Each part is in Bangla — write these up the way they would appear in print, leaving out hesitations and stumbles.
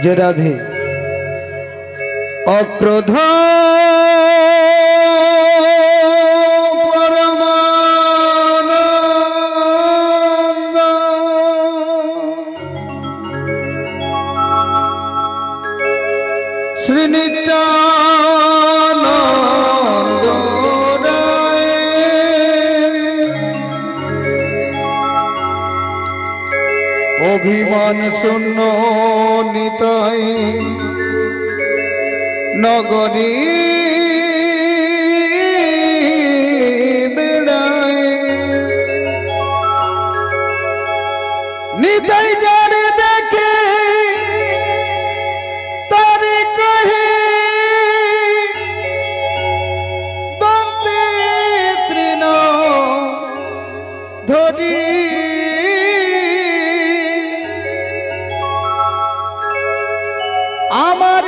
যে রাধে অক্রোধ পরমানন্দ শ্রী নিত্যানন্দ রায় অভিমান শূন্য নিতাই নগরী বেড়ায় নিতাই যারে দেখে তারে কহে দন্তে তৃণ ধরি আমার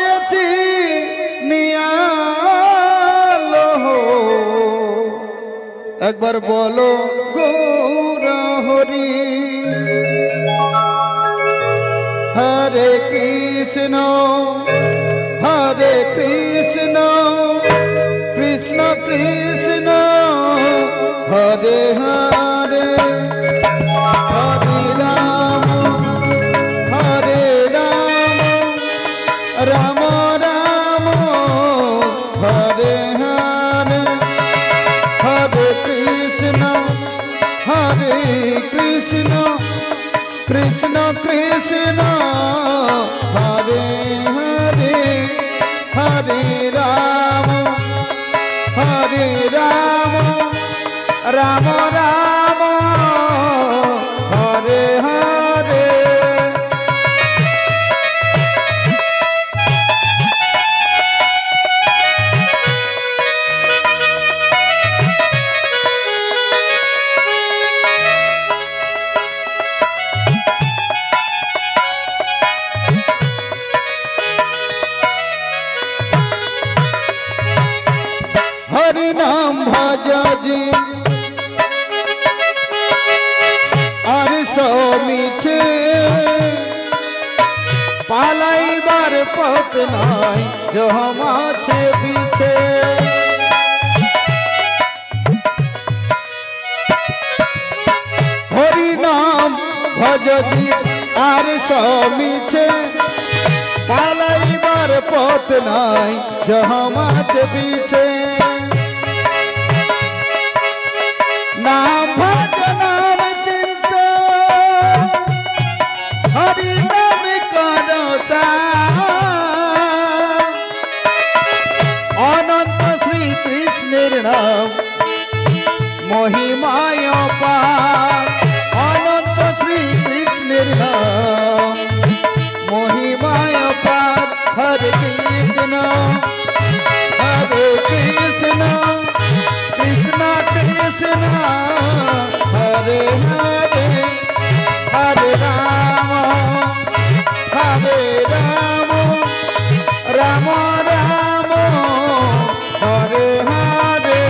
নিয়ালো একবার বলো গৌরা হরি হরে কৃষ্ণ কৃষ্ণ কৃষ্ণ হরে হরে হরে রাম রাম রাম হরে হরে হরে কৃষ্ণ কৃষ্ণ কৃষ্ণ হরে হরে হরে রাম রাম রাম হরে হরে हरि नाम भजी और सो मिछे पालाइबार पथ नाई जो हम आछे पीछे हरि नाम भजी और सो मिछे पालाइबार पथ नाई जो हम आछे पीछे नाम भज नाम चिंत हरि नाम करो अनंत श्री कृष्णेर नाम महिमाय पार अनंत श्री कृष्णेर नाम महिमाय पार हरे कृष्ण कृष्ण कृष्ण हरे हरे हरे राम राम राम हरे हरे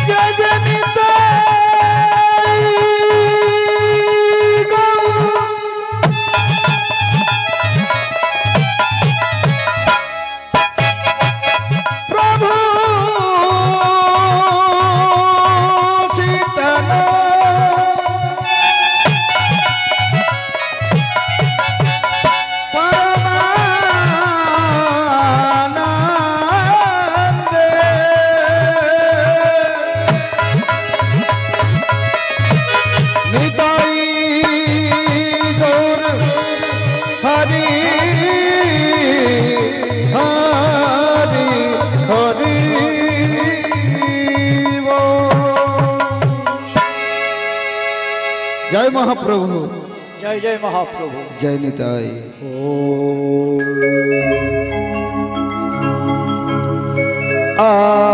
जय जय निताई गौर प्रभु जय महाप्रभु जय जय महाप्रभु जय निताई आ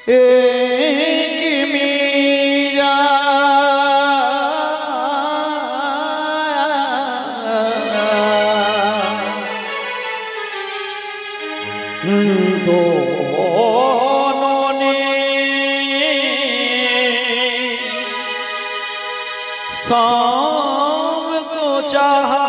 एक मीरा दोनों ने शाम को चाहा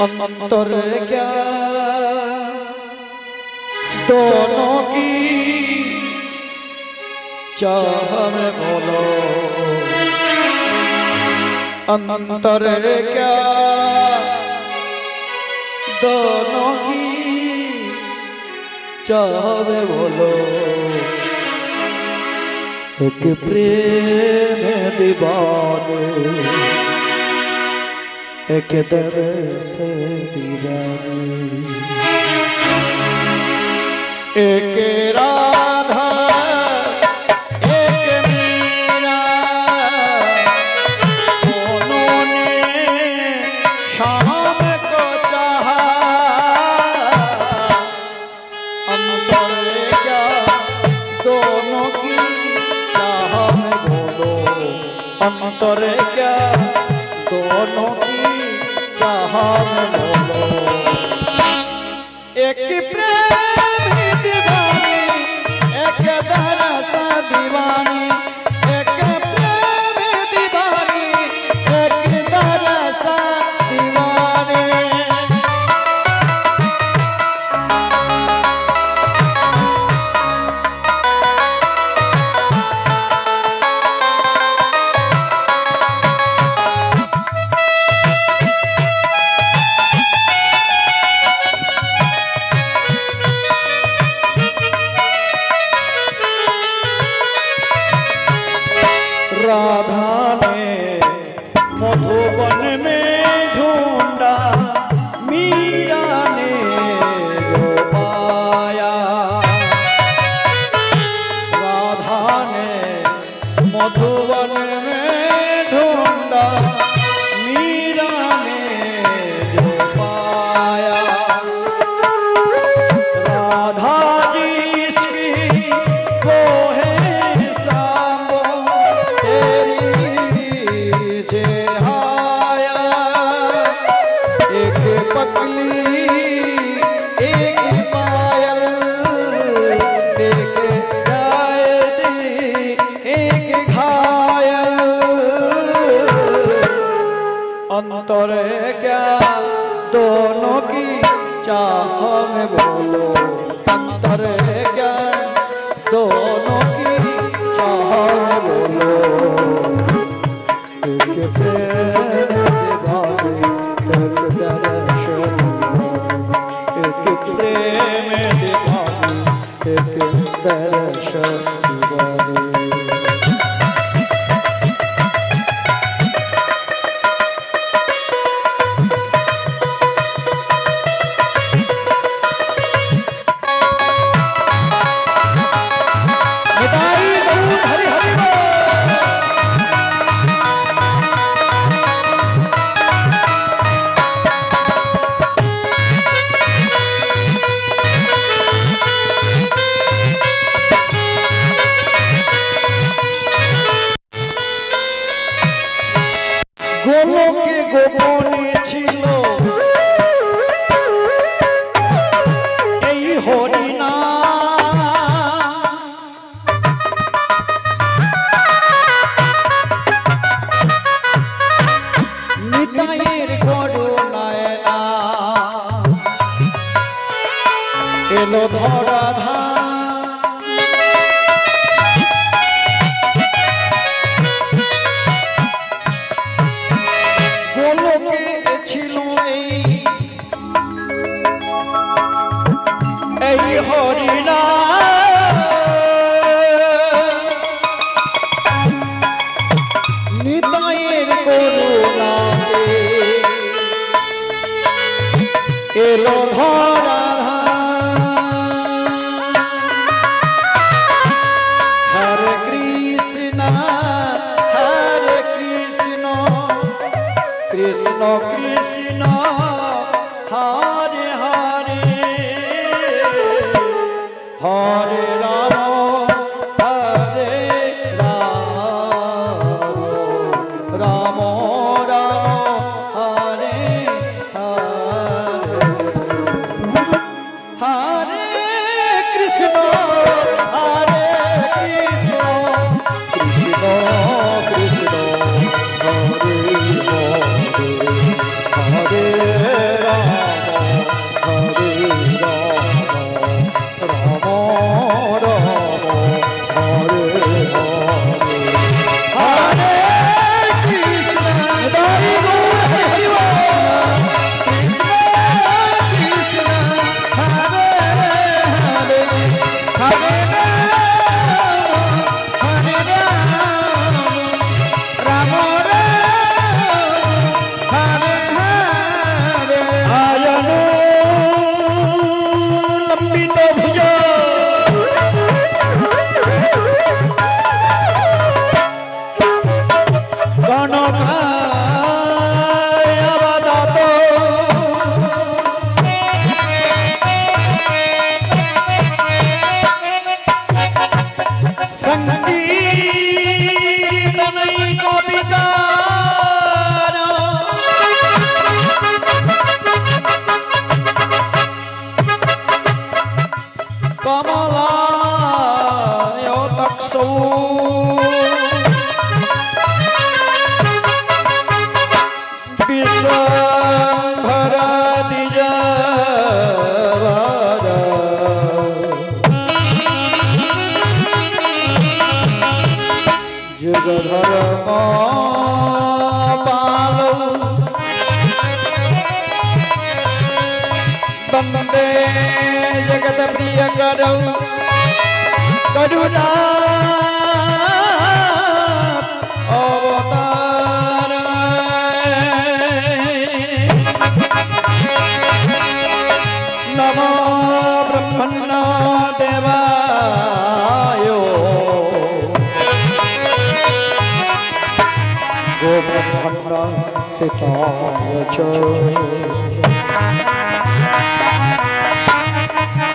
अंतर क्या दोनों की चाह में बोलो अंतर क्या दोनों की चाह में बोलो एक प्रेम दीवाने एक दर से दीवानी एक राधा एक मीरा दोनों ने शाम को चाहा अंतर क्या दोनों की चाह में बोलो अंतर क्या दोनों की चाह में बोलो एक प्रेम दीवानी एक दरसा दीवानी एक प्रेम दीवानी एक दरसा दीवानी राधा ने मधुबन में ढूंढा मीरा ने जो पाया राधा ने मधुबन में ढूंढा मीरा ने जो पाया राधा जिसकी वो है सांबो पकली एक पायल एक गायत्री एक घायल अंतर क्या दोनों की चाह में बोलो अंतर क्या दोनों की चाह में बोलो एक प्रेम दीवानी एक दर्शन एक प्रेम दीवानी एक दर्शन दीवानी গোলকে গোপনে ছিল এই হরিনা নিতাইয়ের করুণায় না এলো ধরা ধান এই হরিনা নিতাইয়ের করুণাতে এলো ধরা হরে কৃষ্ণ कृष्ण कृष्ण हरे हरे हरे राम राम राम हरे हरे हरे कृष्ण हरे कृष्ण कृष्ण कृष्ण हरे हरे राम हरे राम राम हरे हरे कृष्ण हरे कृष्ण हरे हरे हरे राम हरे हरे आयनो लंबित भुजा गणकाय वदतो संकीर्तनैको विकार कमलाय तक्षौ विश्वम्भरा द्विजवरा जुगधर्म पालौ वन्दे जगत्प्रियकरौ करुणा अवतार नमो ब्रह्मण्य देवाय गो ब्रह्मण्य हिताय च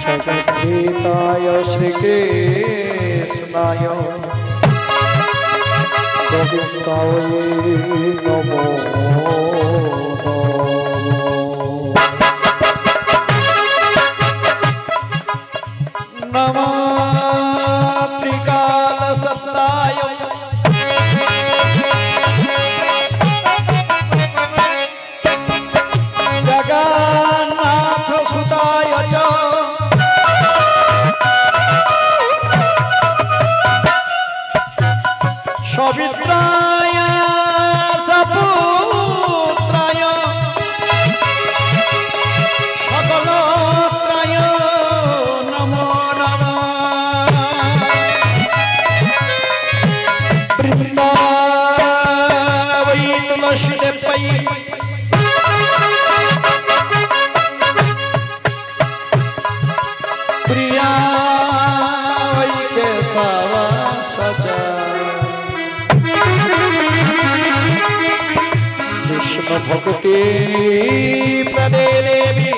जगद्धिताय श्रीकृष्णाय गोविन्दाय नमो नमो त्रिकालसत्ताय जगन्नाथसुताय च सवित्राय सपुत्राय सकलत्राय नमो नमः वृन्दावै तुलसीदेवै प्रिया वै केशव सचा विष्णु भक्ति प्रदे देवी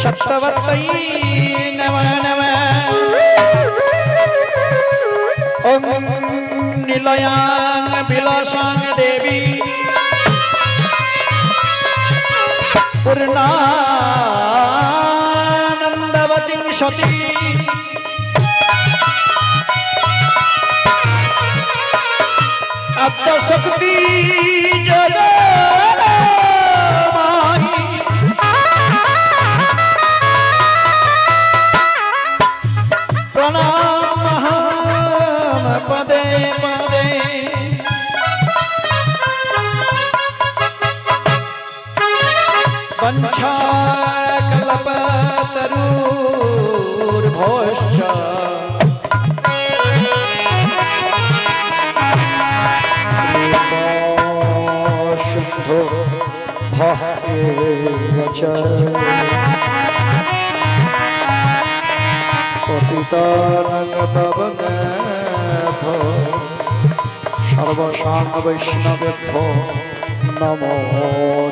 सप्तवत्यै नमः नमः ओम निलयां विलासां देवी पूर्णानन्दवतीं सती अद्यशक्ति जगन्मायि प्रणामः पदे पदे वंशाकल्पतरुर्भोश्च शुद्धो भः एव च पतितानां पावनेभ्यो সর্বসাং বৈষ্ণবেভ্যো নমো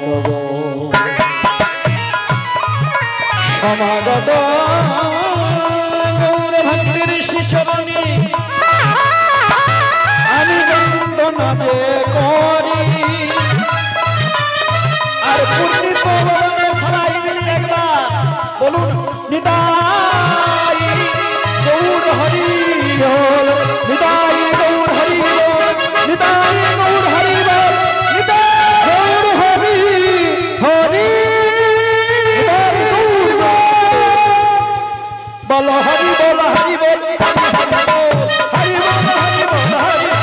নমো সমাগত গৌরভক্তির শ্রীচরণে আমি বন্দনা যে করি আর পূর্ণিত বলনে সবাই মিলে একবার বলুন নিতাই গৌর হরি বল নিতাই গৌর হরি বল নিতাই গৌর হরি বল নিতাই গৌর হরি হরি বল হরি বল হরি বল হরি বল হরি বল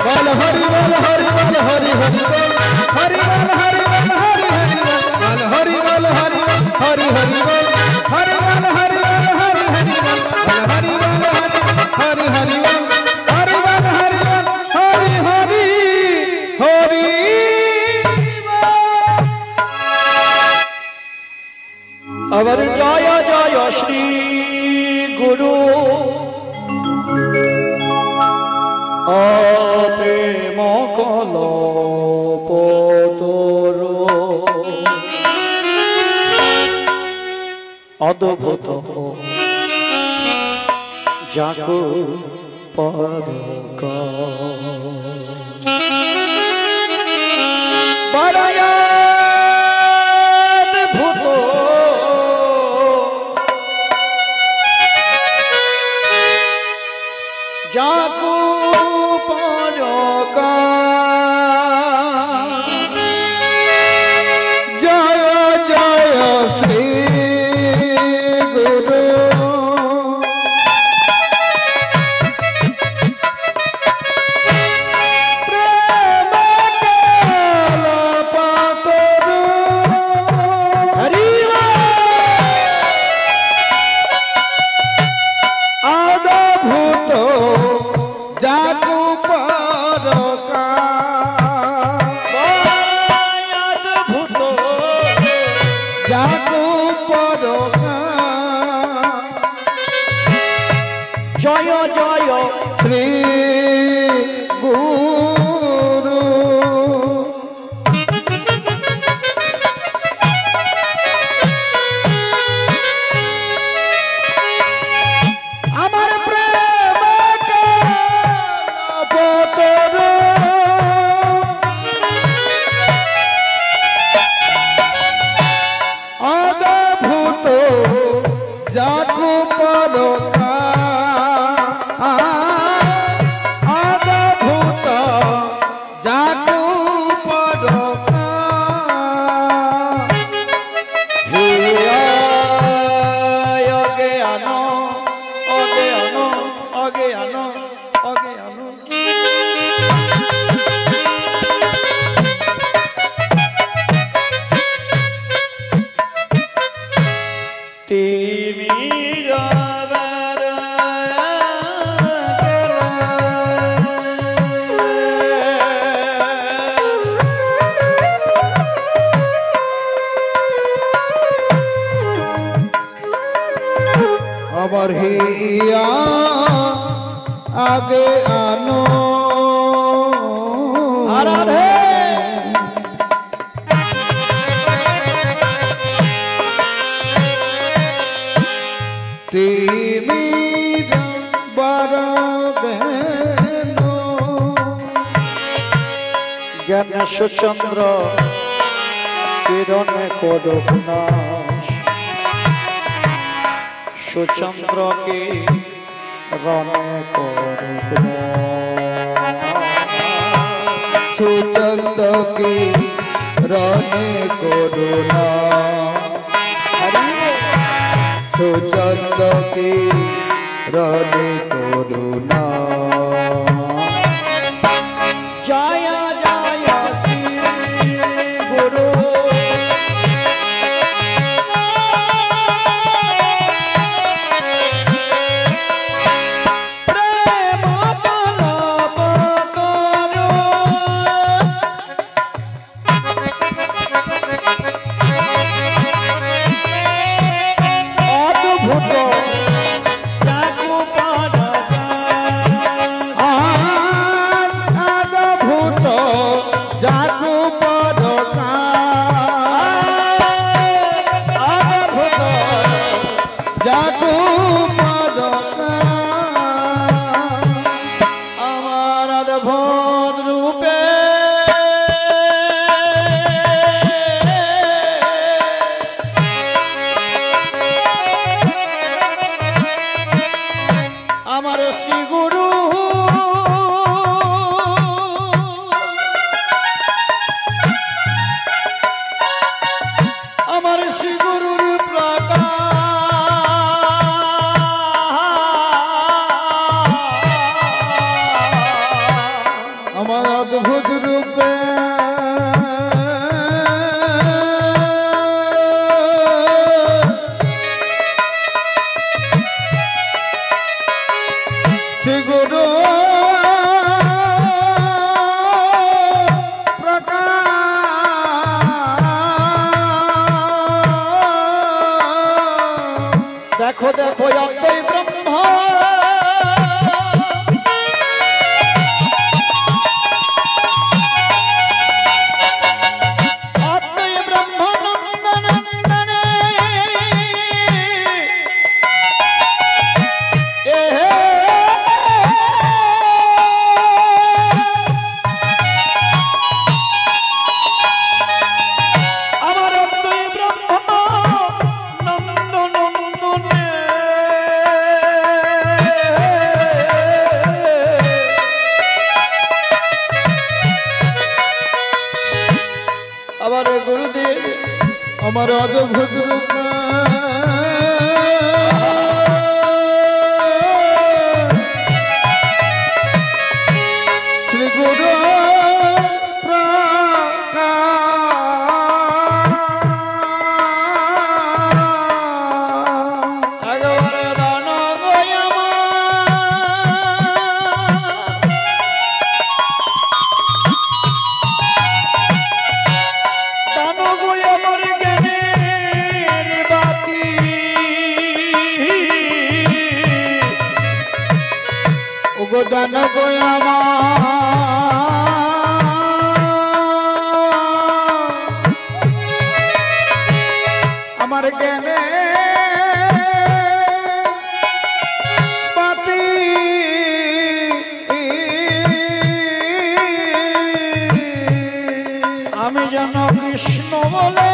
বল হরি বল হরি বল হরি হরি বল হরি বল হরি বল হরি হরি বল হরি বল হরি হরি হরি বল হরি বল হরি বল হরি হরি বল হরি বল হরি হরি হরি বল হরি বল হরি বল হরি হরি হরি আবার জয় জয় শ্রী গুরু প্রেম কলপতর অদ্ভুত যাকু পরক বড়য়াদ্ভুত যাকু পরকা জয় জয় শ্রী গুরু প্রেম কলপতরু হরি অদ্ভুত যাকু পরকা অদ্ভুত যাকু পরকা জয় জয় শ্রী গুরু আমার প্রেম কলপতরু অদ্ভুত যাকু পরকা অদ্ভুত যাকু পরকা অজ্ঞান অজ্ঞান অজ্ঞান অজ্ঞান তুমি যাবার আমার হিয়া আগে আনো আরাধে তিমির বরগেন জ্ঞানেশ্বরচন্দ্র কিরণে করুক নাশ সুচন্দ্রকে রণে করুক সুচন্দ কি রনে করুণা সুচন্দ কি রনে করুণা জয় জয় শ্রী গুরু প্রেম কলপতরু অদ্ভুত যাকু পরকা जाकू परोका जाकू परोका আমার অদ্ভুত রূপে আমার শ্রী গুরু আমার শ্রী গুরুর প্রকাশ আমার অদ্ভুত রূপে শ্রী গুরু দেখো দেখো অদ্বৈ ব্রহ্ম অদ্বৈ ব্রহ্ম নন্দনন্দনে আমার অদ্বৈ ব্রহ্ম নন্দনন্দনে আমার গুরুদেব আমার অদ্ভুত রূপে শ্রী গুরু আগরে দান গয়ামা দান গয়ামার জ্ঞানের বাতি উগদান গোয়ামা আমার জ্ঞানে বাতি আমি যেন কৃষ্ণ বলে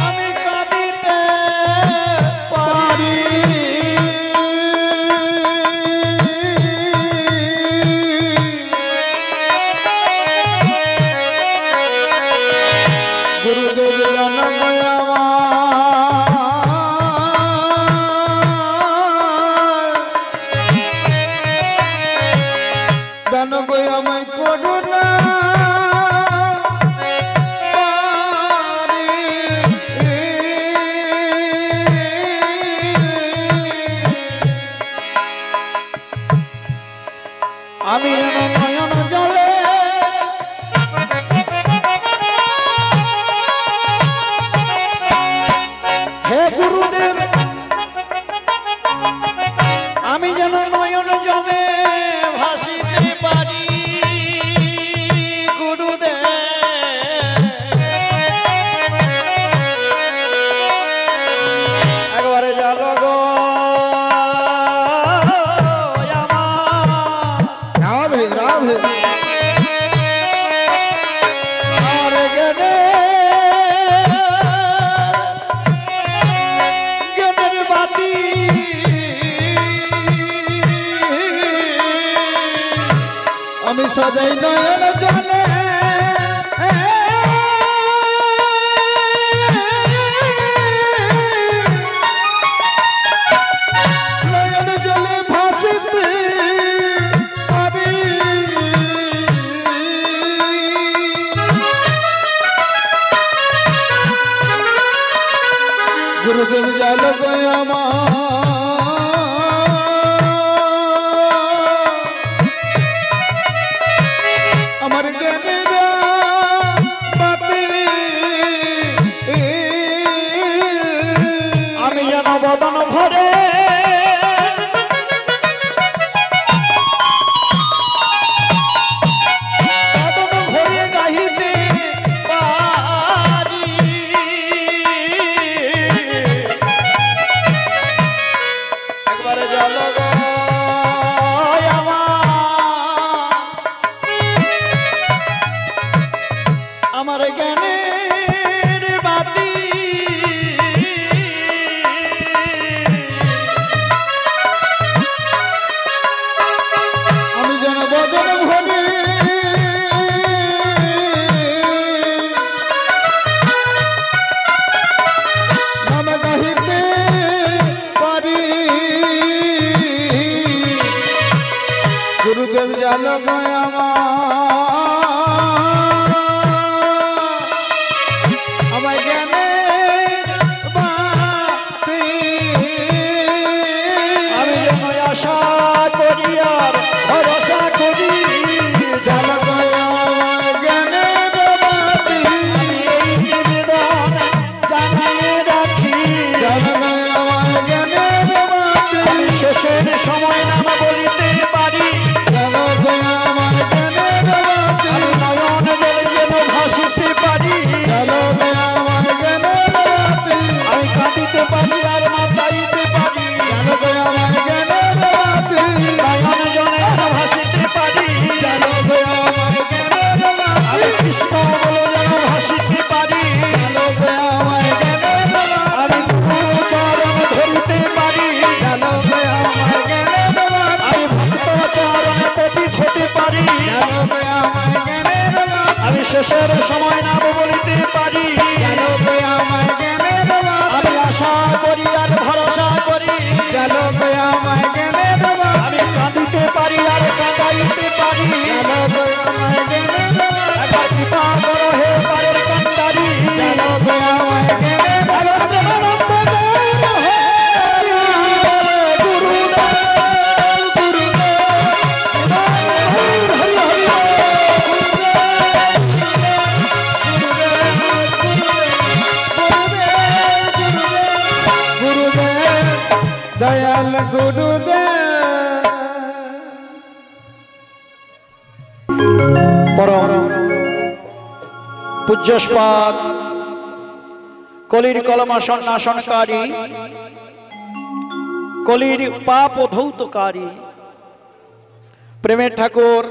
আমি কাঁদিতে পারি গুরুদেব জান গোয়ামা দান গোয়ামাই করুণা আমি যেন নয়ন জলে হে গুরুদেব আমি যেন নয়ন জলে ভাসিতে পারি গুরুদেব একবারে জালো গো রাধে রাধে আমার জ্ঞানের বাতি আমি সদাই নয়ন জলে নয়ন জলে ভাসিতে পারি গুরুদেব জাল গোয়ামা আমার জ্ঞানের বাতি আমি যেন বদন ভরে জল গো আমার জ্ঞানের বাতি আমি যেন বদন ভরি নাম গাহিতে পারি গুরুদেব জাল আমার জ্ঞানে বাতি আমি যেন আশা করি আর ভরসা করি জাল আমার জ্ঞানে বাতি এই নিবেদন জানিয়ে রাখি জাল আমার জ্ঞানে বাতি শেষের সময় নাম বলিতে পারি জাল আমার জ্ঞানে বাতি নয়ন জলে যেন ভাসিতে পারি জাল আমার জ্ঞানে বাতি আমি কাঁদিতে পারি আর মাতাইতে পারি জাল আমার জ্ঞানে বাতি নয়ন জলে ভাসিতে পারি জাল আমার জ্ঞানে বাতি আমি কৃষ্ণ বলে যেন ভাসিতে পারি জাল আমার জ্ঞানে বাতি আমি গুরু চরণ ধরিতে পারি জাল আমার জ্ঞানে বাতি আমি ভক্ত চরণে পতিত হতে পারি জাল আমার জ্ঞানে বাতি আমি শেষের সময় নাম বলিতে পারি জাল আমার জ্ঞানে বাতি আমি আশা করি আর ভরসা করি জাল আমার জ্ঞানে বাতি আমি কাঁদিতে পারি আর কাঁদাইতে পারি জাল আমার জ্ঞানে বাতি একবার কৃপা করো হে পারের কান্ডারি জাল আমার জ্ঞানে বাতি দয়াল গুরুদেব পরম পূজ্যস্পাদ কলির কলমাসন নাশনকারী কলির পাপ ধৌতকারী প্রেমের ঠাকুর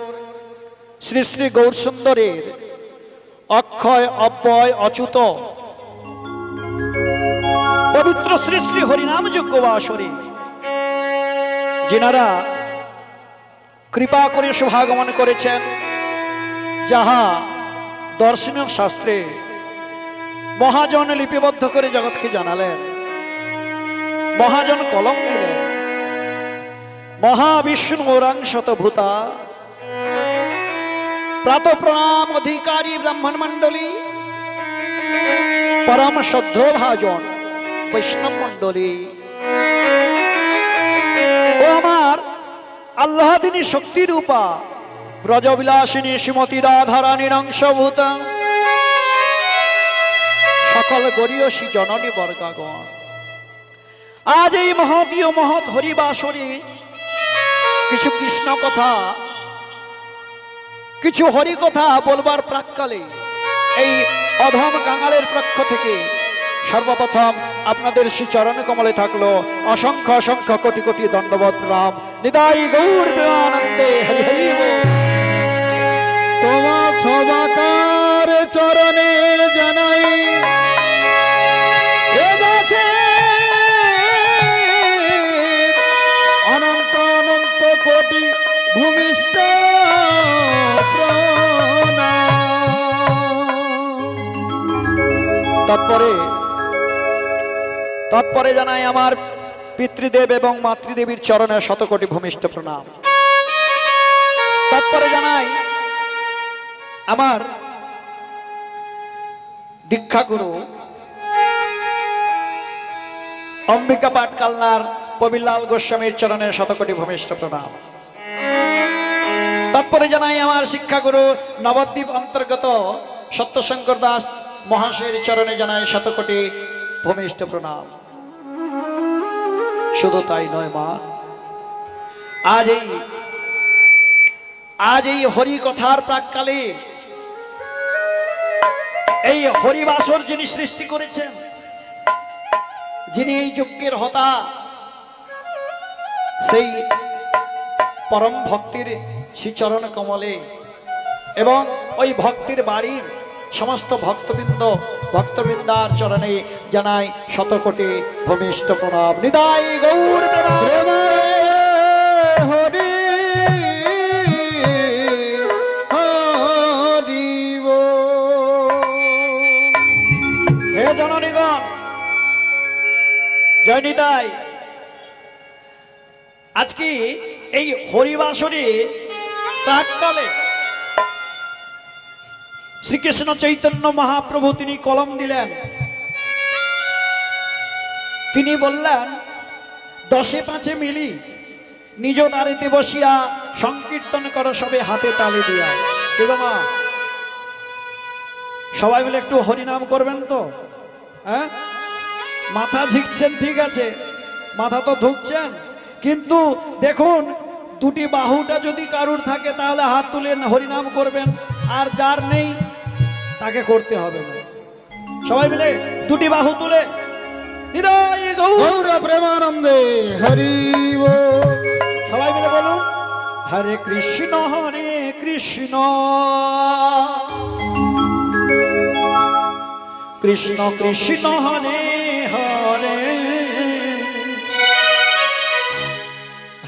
শ্রী শ্রী গৌরসুন্দরের অক্ষয় অব্যয় অচ্যুত পবিত্র শ্রী শ্রী হরিনাম যজ্ঞ বাসরে যিনারা কৃপা করে শুভাগমন করেছেন, যাহা দর্শনীয় শাস্ত্রে মহাজন লিপিবদ্ধ করে জগৎকে জানালেন, মহাজন কলম দিলেন। মহাবিষ্ণু গৌরাংশতভূতা প্রাত প্রণাম অধিকারী ব্রাহ্মণ মণ্ডলী, পরম শ্রদ্ধ ভাজন বৈষ্ণব মণ্ডলী ও আমার আল্লাহদিনী শক্তি রূপা ব্রজবিলাসিনী শ্রীমতী রাধারানীর অংশভূতা সকল গরীয়সী জননী বর্গাগণ, আজ এই মহতীয় মহৎ হরিবাসরে কিছু কৃষ্ণ কথা, কিছু হরি কথা বলবার প্রাক্কালে এই অধম কাঙালের পক্ষ থেকে সর্বপ্রথম আপনাদের শ্রী চরণ কমলে থাকলো অসংখ্য অসংখ্য কোটি কোটি দণ্ডবত প্রণাম। নিতাই গৌর প্রেমানন্দে হরি হরি বল। তোমার সবাকার চরণে জানাই এ দাসে অনন্ত অনন্ত কোটি ভূমিষ্ঠ তৎপরে জানাই আমার পিতৃদেব এবং মাতৃদেবীর চরণে শতকোটি ভূমিষ্ঠ প্রণাম। তৎপরে জানাই আমার দীক্ষাগুরু অম্বিকা পাটকালনার পবিলাল গোস্বামীর চরণে শতকোটি ভূমিষ্ঠ প্রণাম। তৎপরে জানাই আমার শিক্ষাগুরু নবদ্বীপ অন্তর্গত সত্যশঙ্কর দাস মহাশয়ের চরণে জানাই শতকোটি ভূমিষ্ঠ প্রণাম। শুধু তাই নয় মা, আজ এই হরি কথার প্রাক্কালে এই হরিবাসর যিনি সৃষ্টি করেছেন, যিনি এই যজ্ঞের হতা, সেই পরম ভক্তির শ্রীচরণ কমলে এবং ওই ভক্তির বাড়ির সমস্ত ভক্তবৃন্দার চরণে জানাই শতকোটি ভূমিষ্ঠ প্রণাম। নিদাই গৌর হরি হরি হে জননীগণ, জয় নিতাই। আজকে এই হরিবাসরে প্রাক্কালে শ্রীকৃষ্ণ চৈতন্য মহাপ্রভু তিনি কলম দিলেন। তিনি বললেন, 10-5 মিলি নিজ নারীতে বসিয়া সংকীর্তন করো সবে হাতে তালি দিয়া। কে গো মা, সবাই মিলে একটু হরিনাম করবেন তো? হ্যাঁ, মাথা ঝিকছেন ঠিক আছে, মাথা তো ধুকছেন, কিন্তু দেখুন দুটি বাহুটা যদি কারুর থাকে তাহলে হাত তুলে হরিনাম করবেন, আর যার নেই তাকে করতে হবে না। সবাই মিলে দুটি বাহু তুলে নিদাই গৌর প্রেমানন্দে হরি সবাই মিলে বলুন, হরে কৃষ্ণ কৃষ্ণ কৃষ্ণ হরে হরে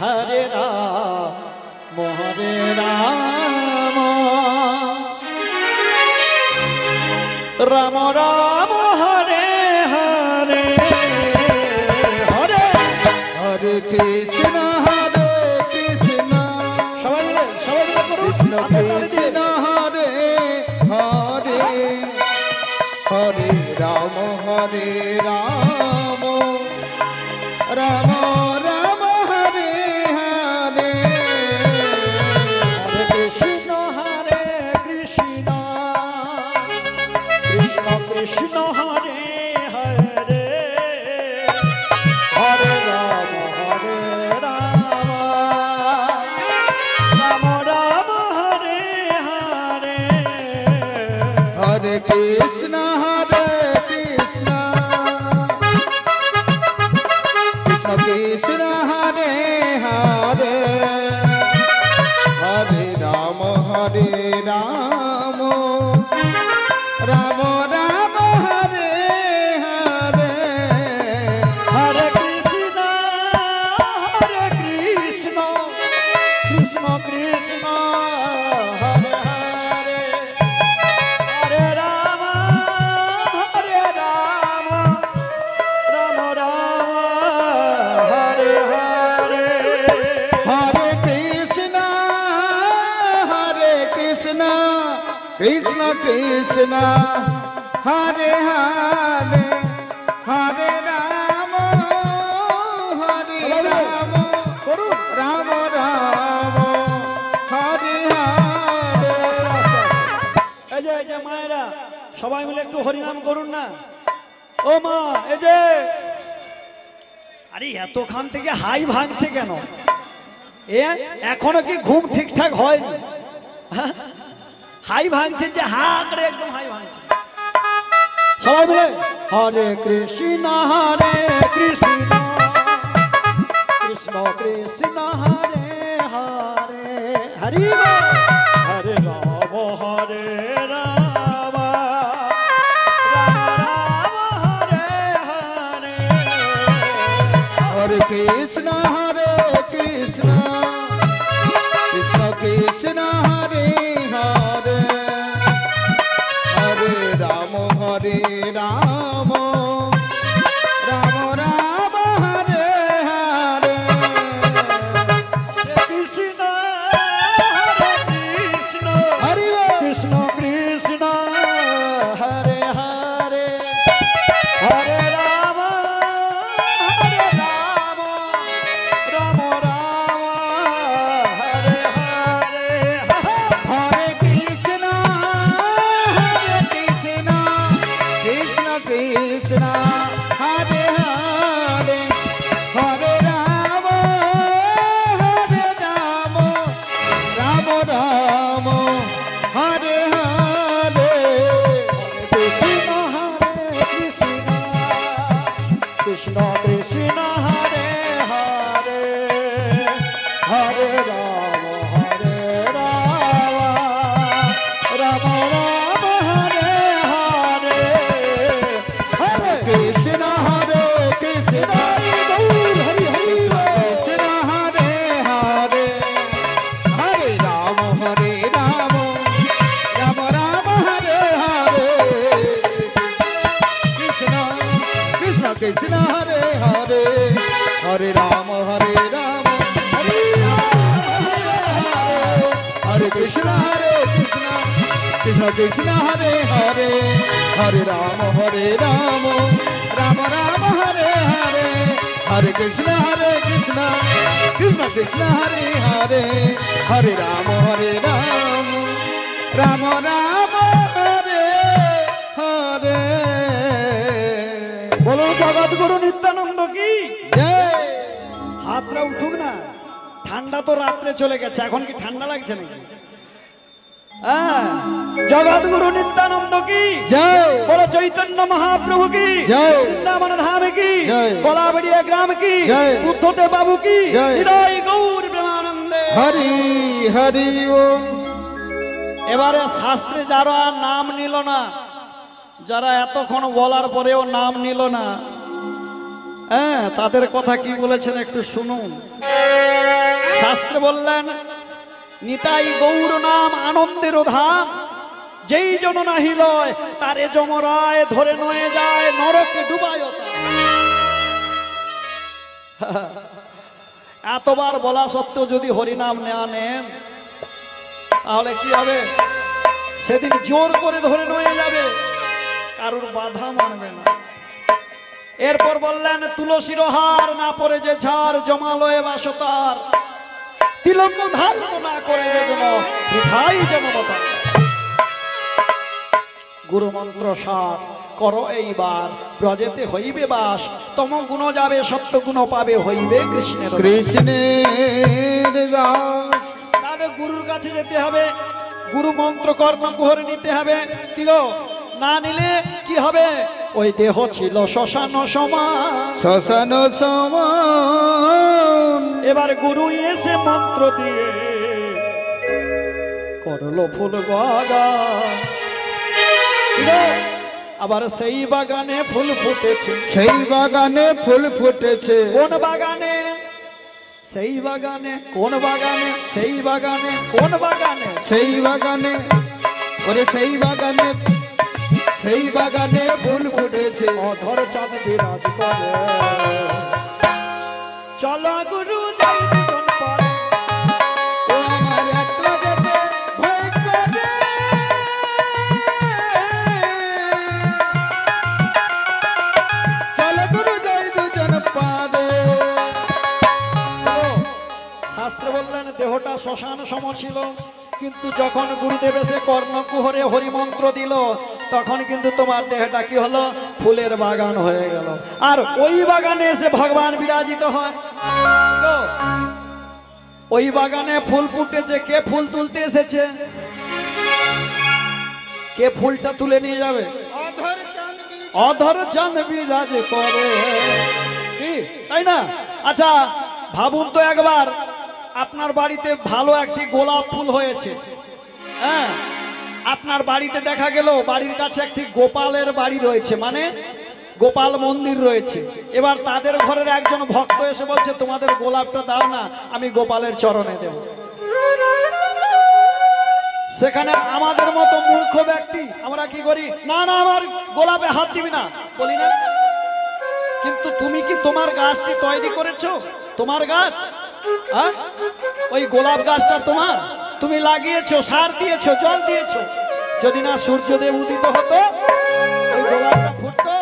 হরে রাম হরে রাম রাম রাম হরে হরে হরে হরে কৃষ্ণ সবাই মিলে কৃষ্ণ কৃষ্ণ হরে হরে হরে রাম রাম রাম হরে হরে হরে কৃষ্ণ কৃষ্ণ কৃষ্ণ হরে হরে হরে রাম রাম রাম হরে হরে হরে কৃষ্ণ কৃষ্ণ কৃষ্ণ হরে হরে হরে রাম রাম রাম রাম হরে হরে হরে কৃষ্ণ কৃষ্ণ কৃষ্ণ হরে হরে হরে রাম রাম রাম হরে হরে হরে কৃষ্ণ কৃষ্ণ কৃষ্ণ হরে হরে হরে রাম করুন। রাম রাম হরে হরে এই যে মায়েরা সবাই মিলে একটু হরিনাম করুন না। ও মা, এই যে, আরে এতক্ষণ থেকে হাই ভাঙছে কেন? এখনো কি ঘুম ঠিকঠাক হয়নি? হাই ভাঙছে যে হা করে একদম হাই ভাঙছে। সবাই মিলে হরে কৃষ্ণ কৃষ্ণ কৃষ্ণ হরে হরে হরি হরে রাম রাম রাম হরে হরে হরে কৃষ্ণ কৃষ্ণ কৃষ্ণ হরে হরে হরে রাম রাম রাম রাম হরে হরে কৃষ্ণ হরি কৃষ্ণ কৃষ্ণ হরে রাম রাম রাম হরে হরে হরে কৃষ্ণ হরে কৃষ্ণ গৌর হরি হরি কৃষ্ণ হরে হরে হরে রাম রাম রাম হরে হরে কৃষ্ণ কৃষ্ণ কৃষ্ণ হরে হরে হরে রাম রাম हरे कृष्णा कृष्ण कृष्ण हरे हरे हरे राम राम राम हरे हरे हरे कृष्ण कृष्ण कृष्ण कृष्ण हरे हरे हरे राम राम राम हरे हरे बोलो जगत गुरु नित्यानंद की जय হাতটা উঠুক না ঠান্ডা তো রাত্রে চলে গেছে এখন কি ঠান্ডা লাগছে নাকি হ্যাঁ জগৎগুরু নিত্যানন্দ কি जय বলো চৈতন্য মহাপ্রভু কি জয়। বৃন্দাবন ধাম কি জয়। গোলাবাড়িয়া গ্রাম কি জয়। বুদ্ধদেব বাবু কি জয়। হৃদয় গৌর প্রেমানন্দে हरि हरि ओम এবারে শাস্ত্রে যারা নাম নিল না যারা এতক্ষণ বলার পরেও নাম নিল না হ্যাঁ তাদের কথা কি বলেছেন একটু শুনুন শাস্ত্রে বললেন নিতাই গৌর নাম আনন্দের ধাম যেই জন নাহি লয় তারে যমরায় ধরে নয়ে যায় নরকে ডুবায় এতবার বলা সত্ত্বেও যদি হরিনাম নেওয়া নেন তাহলে কি হবে সেদিন জোর করে ধরে নয়ে যাবে কারোর বাধা মানবে না এরপর বললেন তুলসীর হার না পরে যে ছাড় জমালয়ে বাসতার তিলক ধারণ না করে যে জন বৃথাই জনমতা গুরু মন্ত্র সার করো এইবার ব্রজেতে হইবে বাস তম গুণ যাবে সত্য গুণ পাবে হইবে কৃষ্ণের কৃষ্ণের দাস তাহলে গুরুর কাছে যেতে হবে গুরু মন্ত্র কর্ম কুহরে নিতে হবে কি গো না নিলে কি হবে ওই দেহ ছিল শ্মশান সমান শ্মশান সমান এবার গুরু এসে মন্ত্র দিয়ে করলো ফুল বাগান কি গো? আবার সেই বাগানে ফুল ফুটেছে সেই বাগানে ফুল ফুটেছে কোন বাগানে সেই বাগানে কোন বাগানে সেই বাগানে কোন বাগানে সেই বাগানে ওরে সেই বাগানে ফুল ফুটেছে অধর চাঁদ বিরাজ করে চলো গুরু যাই দুজন পরে ও আমার একলা যেতে ভয় করে চল গুরু যাই দুজন পারে শাস্ত্রে বললেন দেহটা শ্মশান সম ছিল কিন্তু যখন গুরুদেব এসে কর্ণকুহরে হরিমন্ত্র দিল তখন কিন্তু তোমার দেহটা কি হলো ফুলের বাগান হয়ে গেল আর ওই বাগানে এসে ভগবান বিরাজিত হয় তো ওই বাগানে ফুল ফুটেছে কে ফুল তুলতে এসেছে কে ফুলটা তুলে নিয়ে যাবে অধর চাঁদ অধর চাঁদ বিরাজ করে কি তাই না আচ্ছা ভাবুন তো একবার আপনার বাড়িতে ভালো একটি গোলাপ ফুল হয়েছে হ্যাঁ আপনার বাড়িতে দেখা গেল বাড়ির কাছে একটি গোপালের বাড়ি রয়েছে মানে গোপাল মন্দির রয়েছে এবার তাদের ঘরের একজন ভক্ত এসে বলছে তোমাদের গোলাপটা দাও না আমি গোপালের চরণে দেব সেখানে আমাদের মতো মূর্খ ব্যক্তি আমরা কি করি না না আমার গোলাপে হাত দিবি না বলি না কিন্তু তুমি কি তোমার গাছটি তৈরি করেছো তোমার গাছ হ্যাঁ ওই গোলাপ গাছটা তোমার তুমি লাগিয়েছো সার দিয়েছো জল দিয়েছো যদি না সূর্যদেব উদিত হতো ওই গোলাপটা ফুটতো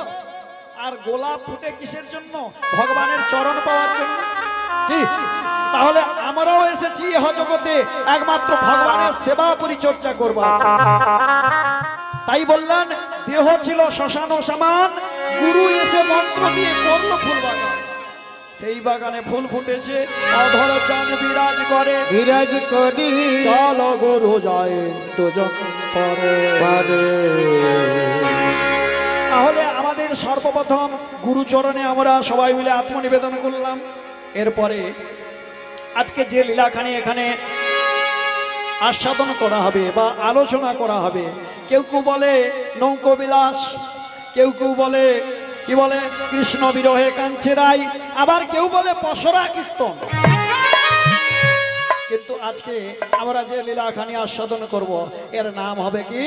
আর গোলাপ ফুটে কিসের জন্য ভগবানের চরণ পাওয়ার জন্য ঠিক তাহলে আমরাও এসেছি ইহ জগতে একমাত্র ভগবানের সেবা পরিচর্যা করবার তাই বললেন দেহ ছিল শ্মশান সমান গুরু এসে মন্ত্র দিয়ে করলো ফুল বাগান সেই বাগানে ফুল ফুটেছে অধর চাঁদ বিরাজ করে চলো গুরু যায় দুজন পরে তাহলে আমাদের সর্বপ্রথম গুরুচরণে আমরা সবাই মিলে আত্মনিবেদন করলাম এরপরে আজকে যে লীলাখানি এখানে আস্বাদন করা হবে বা আলোচনা করা হবে, কেউ কেউ বলে নৌকো বিলাস, কেউ কেউ বলে কি বলে কৃষ্ণ বিরহে কাঞ্চেরাই, আবার কেউ বলে পসরা কীর্তন। কিন্তু আজকে আমরা যে লীলাখানি আস্বাদন করব এর নাম হবে কি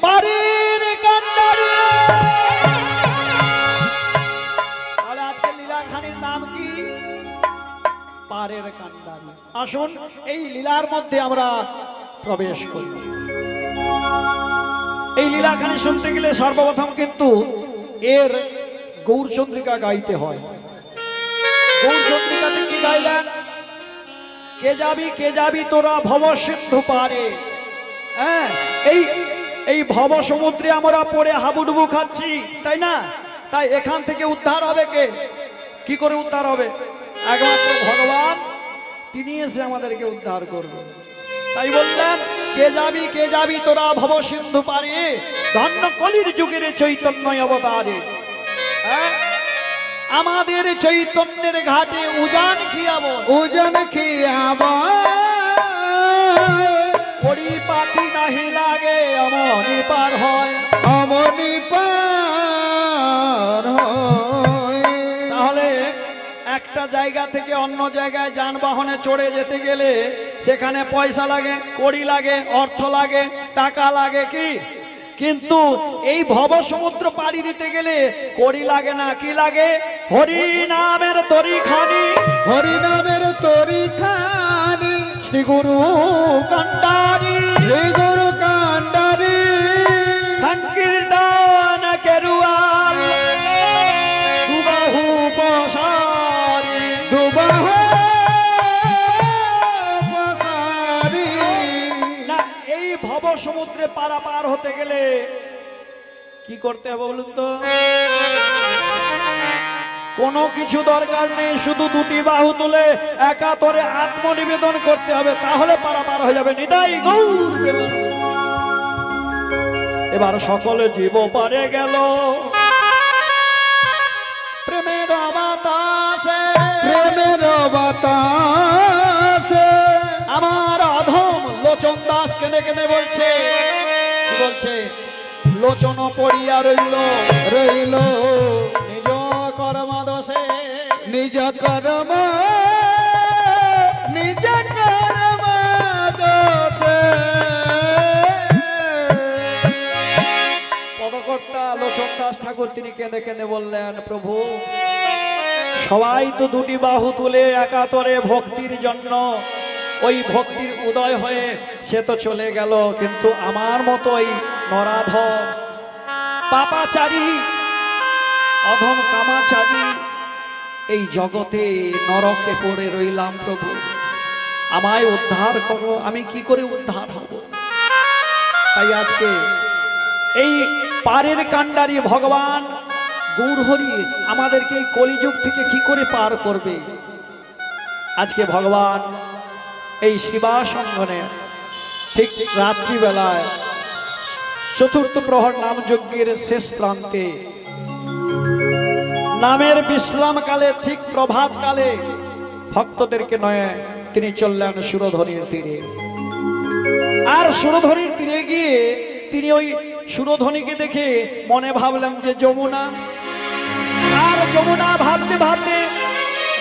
পারের কান্ডারি। তাহলে আজকে লীলাখানির নাম কি পারের কান্ডারি। আসুন এই লীলার মধ্যে আমরা প্রবেশ করি। এই লীলাখানি শুনতে গেলে সর্বপ্রথম কিন্তু এর গৌরচন্দ্রিকা গাইতে হয়। গৌরচন্দ্রিকাতে কি গাইলেন? কে যাবি তোরা ভব সিন্ধু পারে। হ্যাঁ, এই ভব সমুদ্রে আমরা পড়ে হাবুডুবু খাচ্ছি, তাই না? তাই এখান থেকে উদ্ধার হবে কে? কি করে উদ্ধার হবে? একমাত্র ভগবান, তিনি এসে আমাদেরকে উদ্ধার করবে। তাই বললেন কে যাবি তোরা ভব সিন্ধু পারে, ধন্য কলির যুগের চৈতন্য অবতারে। হ্যাঁ, আমাদের চৈতন্যের ঘাটে উজান খিয়াবো, উজান খিয়াবো, পরিপাটি নাহি লাগে অমনি পার হয়, অমনি পার হয়। তাহলে একটা জায়গা থেকে অন্য জায়গায় যানবাহনে চড়ে যেতে গেলে সেখানে পয়সা লাগে, কড়ি লাগে, অর্থ লাগে, টাকা লাগে কি? কিন্তু এই ভব সমুদ্র পাড়ি দিতে গেলে কড়ি লাগে না, কি লাগে? হরি নামের তরিখানি, হরি নামের তরিখানি, শ্রী গুরু কান্ডারি, শ্রী গুরু কান্ডারি, সংকীর্তন কেরুয়াল, দুবাহু পসারি, দুবাহু পসারি। না, এই ভব সমুদ্রে পারাপার হতে গেলে কি করতে হবে বলুন তো? কোনো কিছু দরকার নেই, শুধু দুটি বাহু তুলে একাতরে আত্মনিবেদন করতে হবে, তাহলে পারাপার হয়ে যাবে। নিতাই গৌর। এবার সকলে জীব পারে গেল প্রেমের বাতাসে, প্রেমের বাতাসে। আমার অধম লোচন দাস কেঁদে কেঁদে বলছে, কি বলছে? লোচন পড়িয়া রইল, রইল নিজ কর্ম দোষে, নিজ কর্ম, নিজ কর্ম দোষে। পদকর্তা লোচন দাস ঠাকুর তিনি কেঁদে কেঁদে বললেন, প্রভু সবাই তো দুটি বাহু তুলে একাতরে ভক্তির জন্য, ওই ভক্তির উদয় হয়ে সে তো চলে গেল, কিন্তু আমার মতো এই নরাধম পাপাচারী অধম কামাচারী এই জগতে নরকে পড়ে রইলাম, প্রভু আমায় উদ্ধার করো, আমি কি করে উদ্ধার হব? তাই আজকে এই পারের কান্ডারি ভগবান গৌরহরি আমাদেরকে এই কলিযুগ থেকে কি করে পার করবে? আজকে ভগবান এই শ্রীবাস অঙ্গনে ঠিক রাত্রিবেলায় চতুর্থ প্রহর নাম যজ্ঞের শেষ প্রান্তে নামের বিশ্রাম কালে, ঠিক প্রভাত কালে ভক্তদেরকে নয় তিনি চললেন সুরধনির তীরে। আর সুরধনির তীরে গিয়ে তিনি ওই সুরধনিকে দেখে মনে ভাবলেন যে যমুনা, আর যমুনা ভাবতে ভাবতে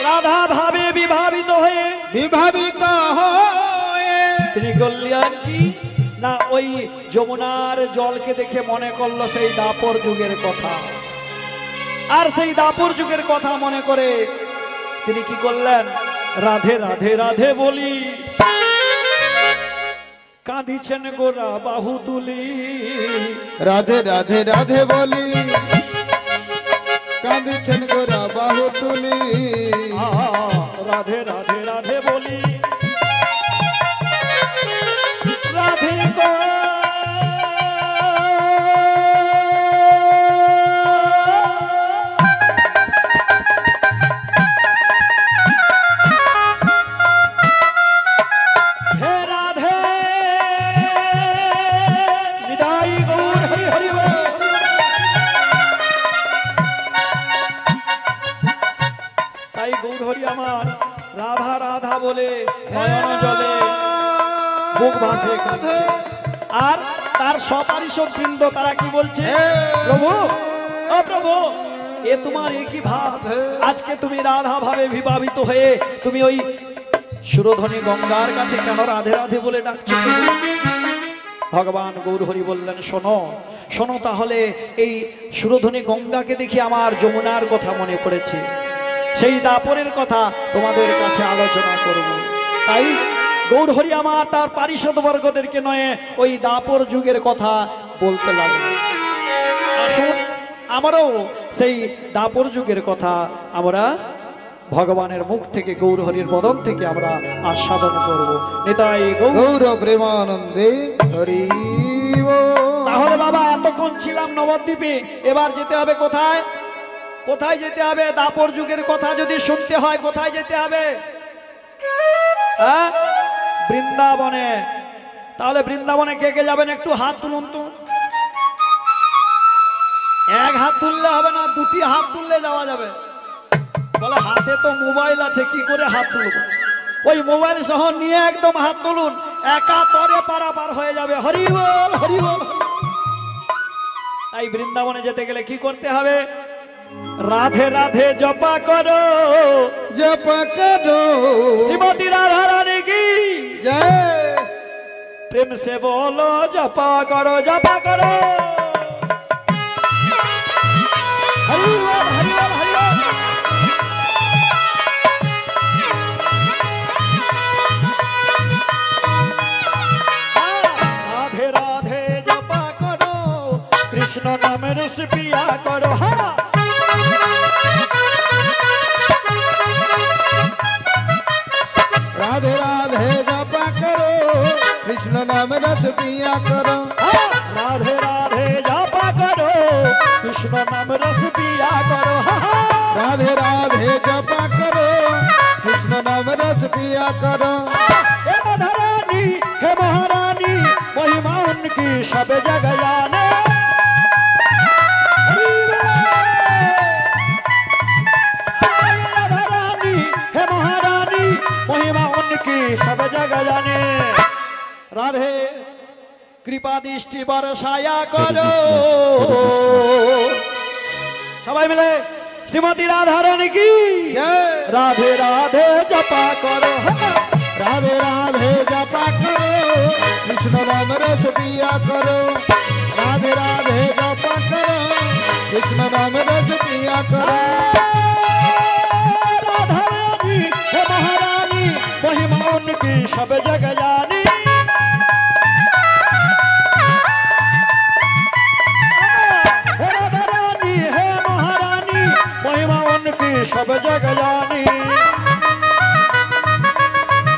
রাধা ভাবে বিভাবিত হয়ে, বিভাবিত হয়ে তিনি করলেন কি না, ওই যমুনার জলকে দেখে মনে করলো সেই দাপর যুগের কথা। আর সেই দাপর যুগের কথা মনে করে তিনি কি করলেন? রাধে রাধে রাধে বলি, কাঁদিছেন গোরা বাহু তুলি, রাধে রাধে রাধে বলি, কাঁদিছেন গোরা বাহু তুলি। রাধে রাধে রাধে বলি, রাধে গো হে রাধে, নিতাই গৌর হরি হরি বল। তাই গৌর হরি আমার রাধা রাধা নয়ন জলে বুক ভাসে কাঁদছে। আর তার সপারিষদ বৃন্দ তারা কি বলছে, প্রভু ও প্রভু, এ তোমার একই ভাব, আজকে তুমি রাধা ভাবে বিভাবিত হয়ে তুমি ওই সুরধনী গঙ্গার কাছে কেন রাধে রাধে বলে ডাকছো? ভগবান গৌরহরি বললেন, শোনো শোনো, তাহলে এই সুরধনী গঙ্গাকে দেখি আমার যমুনার কথা মনে পড়েছে, সেই দাপরের কথা তোমাদের কাছে আলোচনা করব। তাই গৌরহরি আমার তার পারিষদ বর্গদেরকে নয় ওই দাপর যুগের কথা বলতে লাগলো। আসুন আমারও সেই দাপর যুগের কথা আমরা ভগবানের মুখ থেকে, গৌরহরির বদন থেকে আমরা আস্বাদন করব। নিতাই গৌর প্রেমানন্দে হরি বল। তাহলে বাবা এতক্ষণ ছিলাম নবদ্বীপে, এবার যেতে হবে কোথায়? কোথায় যেতে হবে? দাপর যুগের কথা যদি শুনতে হয় কোথায় যেতে হবে? হ্যাঁ, বৃন্দাবনে। তাহলে বৃন্দাবনে কে কে যাবেন একটু হাত তুলুন তো। এক হাত তুললে হবে না, দুটি হাত তুললে যাওয়া যাবে। বলে হাতে তো মোবাইল আছে, কি করে হাত তুলব? ওই মোবাইল সহ নিয়ে একদম হাত তুলুন, একা তরে পারাপার হয়ে যাবে। হরি বল হরি বল। তাই বৃন্দাবনে যেতে গেলে কি করতে হবে? রাধে রাধে জপা করো, জপা করো, শ্রীমতী রাধা রানী কি জয়। প্রেম সে বলো জপা করো, জপা করো। হরি বল হরি বল হরি বল। রাধে রাধে জপা করো, কৃষ্ণ নামের রস পিয়া করো। হ্যাঁ, राधे राधे जपा करो, कृष्ण नाम रस पिया करो। राधे राधे जपा करो, कृष्ण नाम रस पिया करो। राधे राधे जपा करो, कृष्ण नाम रस पिया करो। हे राधा रानी हे महारानी, महिमा उनकी सब जगह जाने। राधा रानी हे महारानी, महिमा उनकी सब जगह जाने। राधे कृपा दृष्टि बरसाया करो। সবাই মিলে শ্রীমতী রাধা রানী কি जय। রাধে রাধে জপা করো। राधे राधे जपा करो, कृष्ण नाम रस पिया करो। राधे राधे जपा करो, कृष्ण नाम रस पिया करो। राधा रानी हे महारानी, महिमा उनकी सब जगह जानी। हे राधा रानी हे महारानी, महिमा उनकी सब जगह जानी।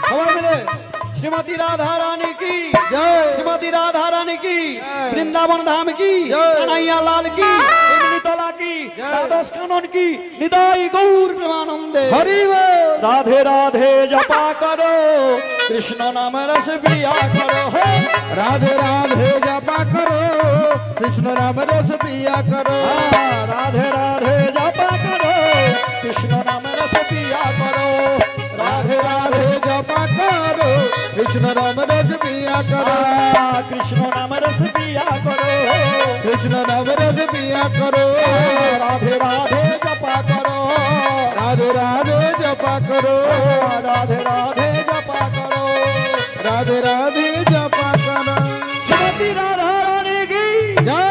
সবাই মিলে শ্রীমতী রাধা রানী কি जय। श्रीमती राधा रानी की, वृंदावन धाम की, कन्हैया लाल की, इमलीतला की, द्वादश कानन की, निदाई गौर प्रेमानंदे हरि बोल। राधे राधे जपा करो, कृष्ण नाम रस पिया करो। हे राधे राधे जपा करो, कृष्ण नाम रस पिया करो। राधे राधे जपा करो, कृष्ण नाम रस पिया करो। राधे राधे जपा करो, कृष्ण नाम रस पिया करो। कृष्ण नाम रस पिया करो, कृष्ण नाम रस पिया करो। राधे राधे जपा करो, राधे राधे जपा करो, राधे राधे जपा करो। राधे राधे जपा करो। श्रीमती राधा रानी की जय।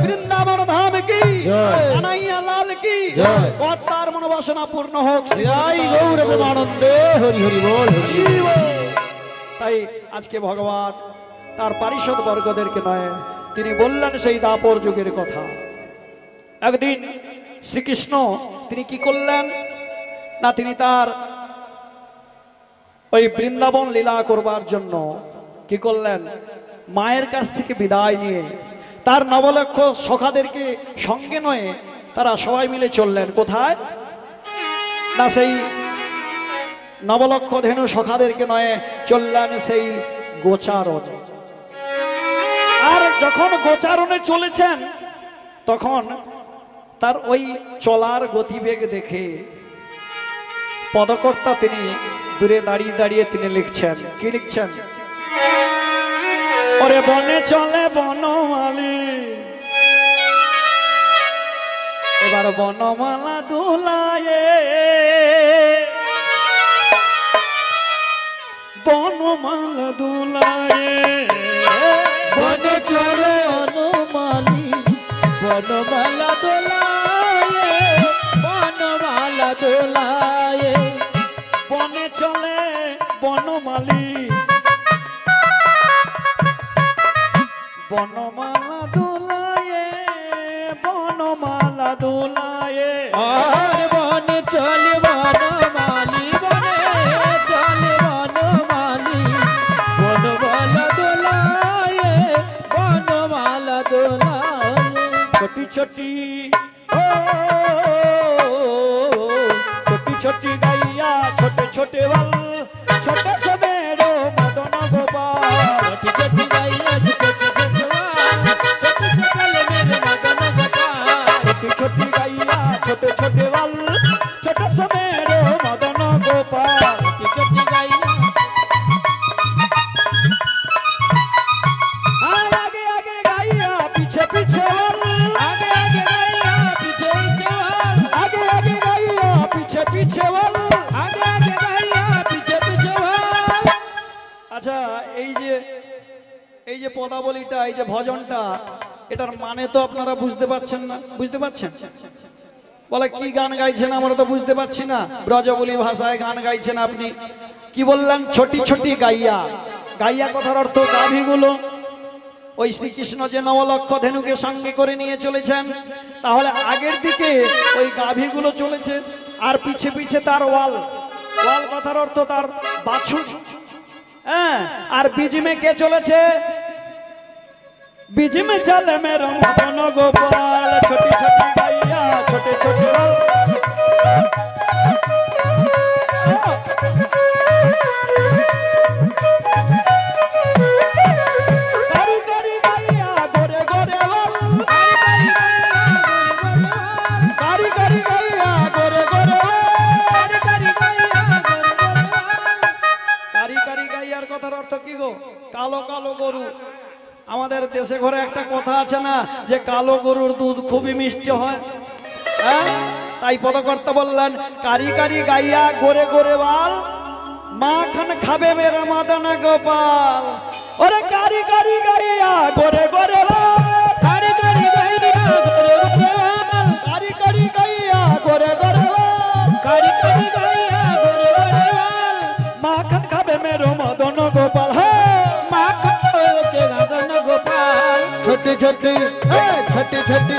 वृंदावन धाम की, जय। कन्हैया लाल की, जय। और तार मनोबासना पूर्ण হোক। জয় গৌর প্রেমানন্দে হরি হরি বল হরি বল। তাই আজকে ভগবান তার পারিষদ বর্গদেরকে নয়, তিনি বললেন সেই দাপর যুগের কথা। একদিন শ্রীকৃষ্ণ তিনি কি করলেন না, তিনি তার ওই বৃন্দাবন লীলা করবার জন্য কি করলেন, মায়ের কাছ থেকে বিদায় নিয়ে তার নবলক্ষ সখাদেরকে সঙ্গে নয়ে তারা সবাই মিলে চললেন কোথায় না, সেই নবলক্ষ ধেনু সখাদেরকে নয়ে চললেন সেই গোচারণ। আর যখন গোচারণে চলেছেন তখন তার ওই চলার গতিবেগ দেখে পদকর্তা তিনি দূরে দাঁড়িয়ে দাঁড়িয়ে তিনি লিখছেন, কি লিখছেন? ওরে বনে চলে বনমালী, এবার বনমালা দোলায়ে, বনমালা দোলায়ে, বনে চলে বনমালী বনমালা দোলায়ে, বনমালা দোলায়ে, বনে চলে বনমালী, বনমালা দোলায়ে, বনমালা দোলায়ে। আর বনে চলে বনমালী, বনে চলে বনমালী, বনমালা দোলায়ে, বনমালা দোলায়ে। ছোটি ছোটি ও ছোটি ছোটি গাইয়া ছোটে ছোটে বল, ছোটে সবেরো মদন গোপাল, ছোটি ছোটি গাইয়া ছোটি ছোটি বল, ছোটি ছোটলে মেরে মদন গোপাল। ছোটি ছোটি গাইয়া ছোটে ছোটে বল, ছোটে সবেরো মদন গোপাল। ছোটি ছোটি গাইয়া আর আগে আগে গাইয়া পিছে পিছে বল, আগে আগে গাইয়া পিছে পিছে বল, আগে আগে গাইয়া পিছে পিছে বল। আগে আগে গাইয়া পিছে পিছে বল। আচ্ছা, এই যে পদাবলীটা, এই যে ভজনটা, এটার মানে তো আপনারা বুঝতে পারছেন না? বুঝতে পারছেন? বলে কি গান গাইছেন আমরা তো বুঝতে পারছি না। ব্রজবলী ভাষায় গান গাইছেন আপনি। কি বললেন? ছোটি ছোটি গাইয়া। গাইয়া কথার অর্থ গাভীগুলো। ওই শ্রীকৃষ্ণ যে নবলক্ষ ধেনুকে সঙ্গে করে নিয়ে চলেছেন, তাহলে আগের দিকে ওই গাভীগুলো চলেছে, আর পিছে পিছে তার ওয়াল। ওয়াল কথার অর্থ তার বাছুর। হ্যাঁ, আর বিজিমে কে চলেছে? বিজিমে চলে মেরো মদন গোপাল, ছোটি ছোটি গাইয়া ছোটে ছোটে বল। কারি কারি গাইয়া গোরে গোরে বল, কারি কারি গাইয়া গোরে গোরে বল। কারি কারি গাইয়ার কথার অর্থ কি গো? কালো কালো গরু। আমাদের দেশে ঘরে একটা কথা আছে না, যে কালো গরুর দুধ খুবই মিষ্টি হয়। হ্যাঁ, তাই পদকর্তা বললেন কারি কারি গাইয়া গোরে গোরে বল, মাখন খাবে মেরা মদন গোপাল। ওরে কারি কারি গাইয়া গোরে গোরে বল, কারি কারি গাইয়া গোরে গোরে বল, কারি কারি গাইয়া গোরে গোরে বল, কারি কারি গাইয়া গোরে গোরে বল। মাখন খাবে মেরো মদন গোপাল, হ্যাঁ মাখন খাবে মদন গোপাল। छोटी छोटी छोटी छोटी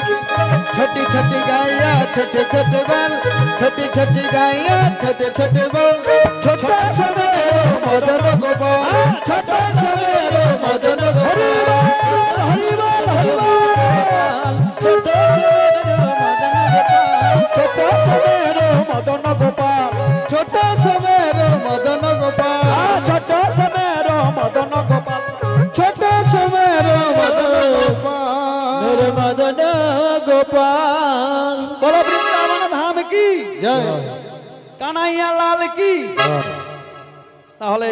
छोटी छोटी गाया छोटे छोटे बाल, छोटी छोटी गाया छोटे छोटे बाल। छोटा सवेरो मदन गोपाल, छोटा सवेरो मदन गोपाल। हरि बोल हरि बोल। छोटा सवेरो मदन गोपाल, छोटा सवेरो मदन गोपाल, छोटा सवेरो मदन गोपाल, छोटा सवेरो मदन गोपाल। मेरे मदन गोपाल। बोलो वृंदावन धाम की जय। কানাইয়া লাল কি। তাহলে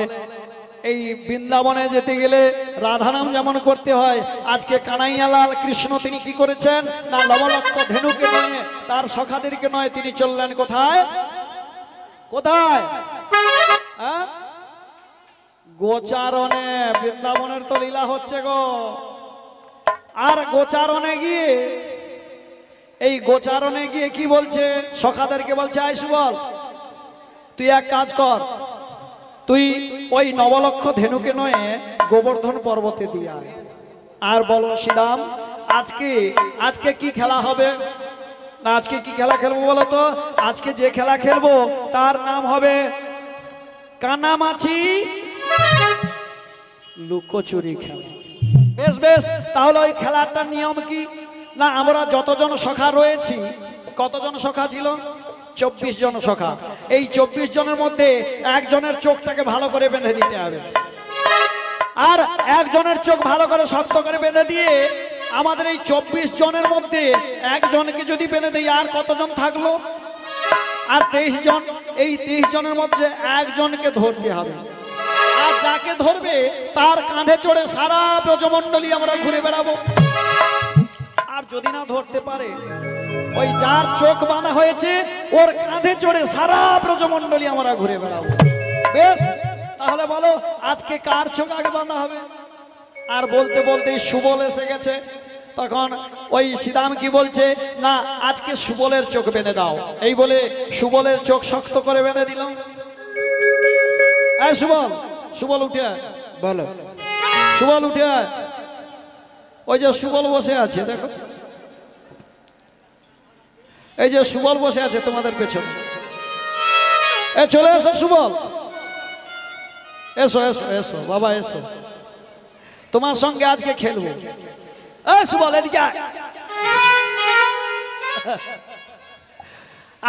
এই বৃন্দাবনে যেতে গেলে রাধানাম যেমন করতে হয়, আজকে কানাইয়া লাল কৃষ্ণ তিনি কি করেছেন না, লবলক্ষ ধেনুকে নয়, তার সখাদেরকে নয়, তিনি চললেন কোথায়? কোথায়? হ্যাঁ, গোচারণে। বৃন্দাবনের তো লীলা হচ্ছে গো। আর গোচারণে গিয়ে, এই গোচারণে গিয়ে কি বলছে? সখাদেরকে বলছে আইসু বল, তুই এক কাজ কর, তুই ওই নবলক্ষ ধেনুকে নয়ে গোবর্ধন পর্বতে দিয়ে আয়। আর বলো শ্রীরাম, আজকে কি খেলা হবে না? আজকে কি খেলা খেলবো বলো তো? আজকে যে খেলা খেলবো তার নাম হবে কানামাছি লুকোচুরি খেলা। বেশ বেশ, তাহলে ওই খেলাটার নিয়ম কি না, আমরা যতজন সখা রয়েছি, কতজন সখা ছিল? 24 জন সখা। এই 24 জনের মধ্যে একজনের চোখটাকে ভালো করে বেঁধে দিতে হবে, আর একজনের চোখ ভালো করে শক্ত করে বেঁধে দিয়ে আমাদের এই 24 জনের মধ্যে একজনকে যদি বেঁধে দেই, আর কতজন থাকলো? আর 23 জন, এই 23 জনের মধ্যে একজনকে ধরতে হবে। আর যাকে ধরবে তার কাঁধে চড়ে সারা ব্রজমণ্ডলী আমরা ঘুরে বেড়াবো। আর যদি না ধরতে পারে, ওই যার চোখ বাঁধা হয়েছে ওর কাঁধে চড়ে সারা ব্রজমণ্ডলী আমরা ঘুরে বেড়াবো। বেশ, তাহলে বলো আজকে কার চোখ আগে বাঁধা হবে? আর বলতে বলতেই সুবল এসে গেছে। তখন ওই শ্রীরাম কি বলছে, না আজকে সুবলের চোখ বেঁধে দাও। এই বলে সুবলের চোখ শক্ত করে বেঁধে দিল। এই সুবল, সুবল উঠে আয়। বলো। সুবল উঠে আয়। ওই যে সুবল বসে আছে দেখো, এই যে সুবল বসে আছে তোমাদের পেছনে। এ চলে এসো সুবল, এসো এসো এসো বাবা এসো, তোমার সঙ্গে আজকে খেলবো। এই সুবল এদিকে আয়।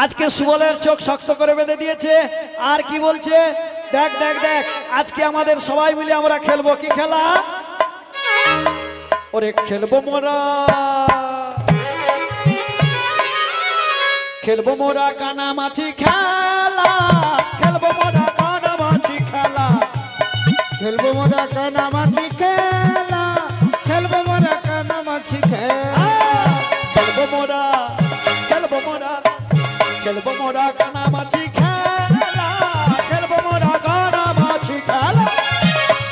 আজকে সুবলের চোখ শক্ত করে বেঁধে দিয়েছে। আর কি বলছে, দেখ দেখ দেখ, আজকে আমাদের সবাই মিলে আমরা খেলবো। কি খেলা? ওরে খেলবো মোরা, খেলবো মোরা কানামাছি খেলা, খেলবো মোরা কানামাছি খেলা, খেলবো মোরা কানামাছি খেলা, খেলবো মোরা কানামাছি খেলা, খেলবো মোরা, খেলবো মোরা, খেলবো মোরা কানামাছি খেলা, খেলবো মোরা কানামাছি খেলা,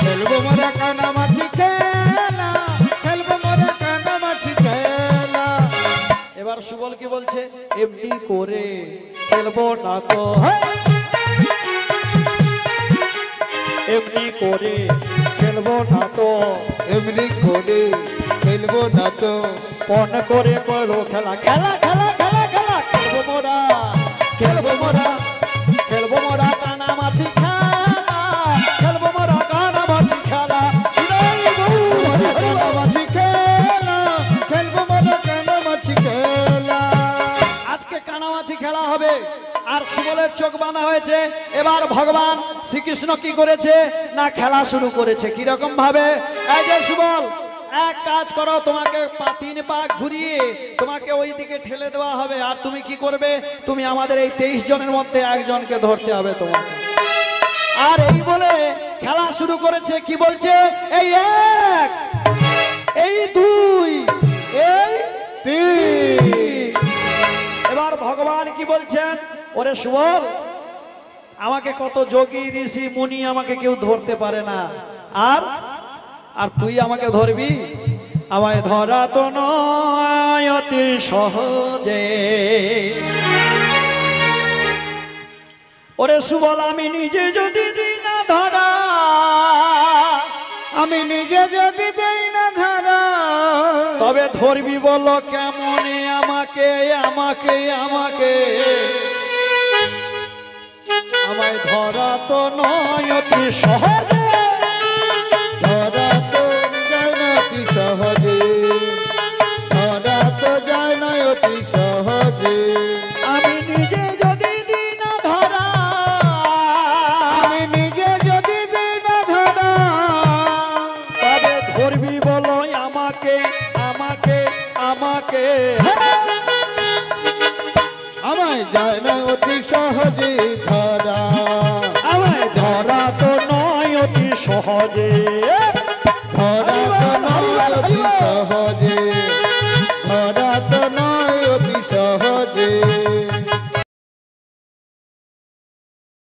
খেলবো মোরা কানামাছি খেলা, খেলবো মোরা কানামাছি খেলা। এবার সুবল কি বলছে, এমনি করে খেলবো না তো, এমনি করে খেলবো না তো, এমনি করে খেলবো না তো, পণ করে করো খেলা, খেলা খেলা খেলা খেলা, খেলবো মোরা, খেলবো মোরা, খেলবো মোরা কানামাছি খেলা, খেলবো মোরা কানামাছি খেলা, মোরা কানামাছি খেলা, খেলবো মোরা কানামাছি খেলা। আজকে কানামাছি খেলা হবে। আর সুবলের চোখ বাঁধা হয়েছে। এবার ভগবান শ্রীকৃষ্ণ কি করেছে না, খেলা শুরু করেছে। কিরকম ভাবে? এই যে সুবল, এক কাজ করো, তোমাকে 3 পা ঘুরিয়ে তোমাকে ওই দিকে ঠেলে দেওয়া হবে। আর তুমি কি করবে, তুমি আমাদের এই 23 জনের মধ্যে একজনকে ধরতে হবে তোমাকে। আর এই বলে খেলা শুরু করেছে। কি বলছে, এই 1, এই 2, এই 3। এবার ভগবান কি বলছেন, ওরে সুবল, আমাকে কত যোগী ঋষি মুনি আমাকে কেউ ধরতে পারে না, আর আর তুই আমাকে ধরবি? আমায় ধরা তো নয় অতি সহজে। ওরে সুবল, আমি নিজে যদি দিই না ধরা, আমি নিজে যদি দেই না ধরা, তবে ধরবি বলো কেমনে আমাকে, আমাকে আমাকে? আমায় ধরা তো নয় অতি সহজে, ধরা তো যায় না অতি সহজে, ধরা তো যায় না অতি সহজে। আমি নিজে যদি দিই না ধরা, আমি নিজে যদি দিই না ধরা, তবে ধরবি বলো আমাকে, আমাকে আমাকে? আমায় যায় না অতি সহজে ধরা, আমায় ধরা তো নয় অতি সহজে, ধরা তো নয় অতি সহজে।